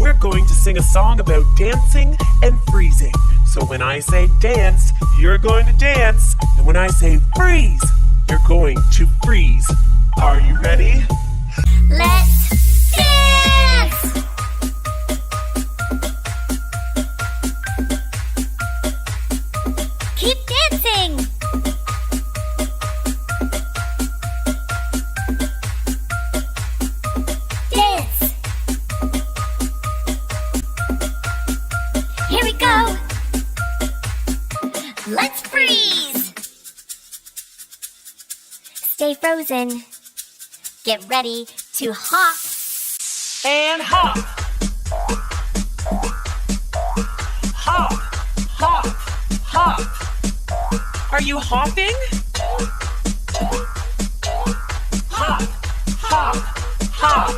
we're going to sing a song about dancing and freezing. So when I say dance, you're going to dance. And when I say freeze, you're going to freeze. Are you ready? Let's dance! Keep dancing! Dance! Here we go! Let's freeze! Stay frozen. Get ready to hop. And hop. Hop, hop, hop. Are you hopping? Hop, hop, hop.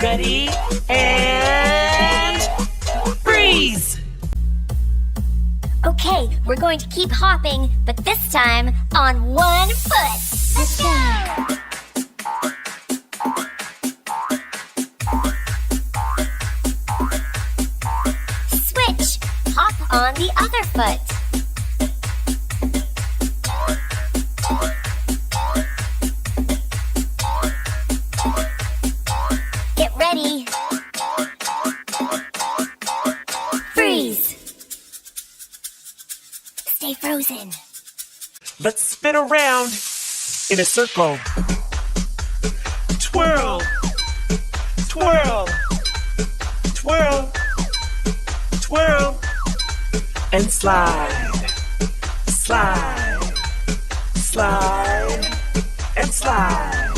Ready and freeze! Okay, we're going to keep hopping, but this time on one foot. Let's go! Switch! Hop on the other foot. Get ready. Freeze! Stay frozen. Let's spin around in a circle. Twirl, twirl, twirl, twirl, and slide, slide, slide, and slide.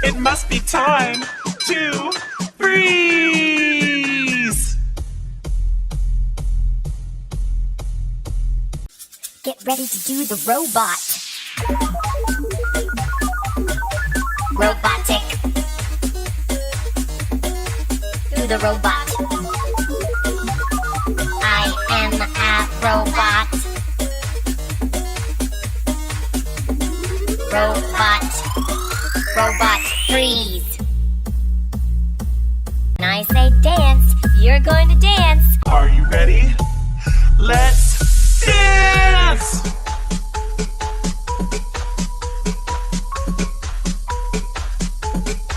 It must be time to freeze! Get ready to do the robot. Robotic. Do the robot. I am a robot. Robot. Robot, freeze. When I say dance, you're going to dance. Are you ready? Let's dance!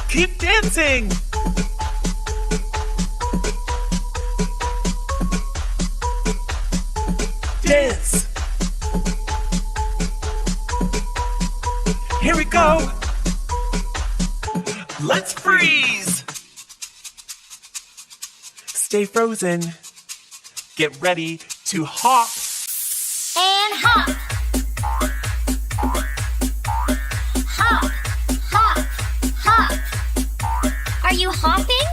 Keep dancing! Dance! Here we go! Let's freeze! Stay frozen. Get ready to hop. And hop. Hop, hop, hop. Are you hopping?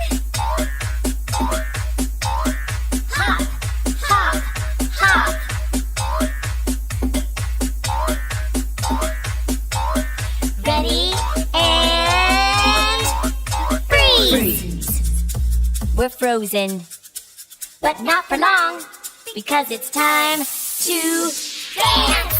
Hop, hop, hop. Ready and freeze. We're frozen, but not for long, because it's time to dance!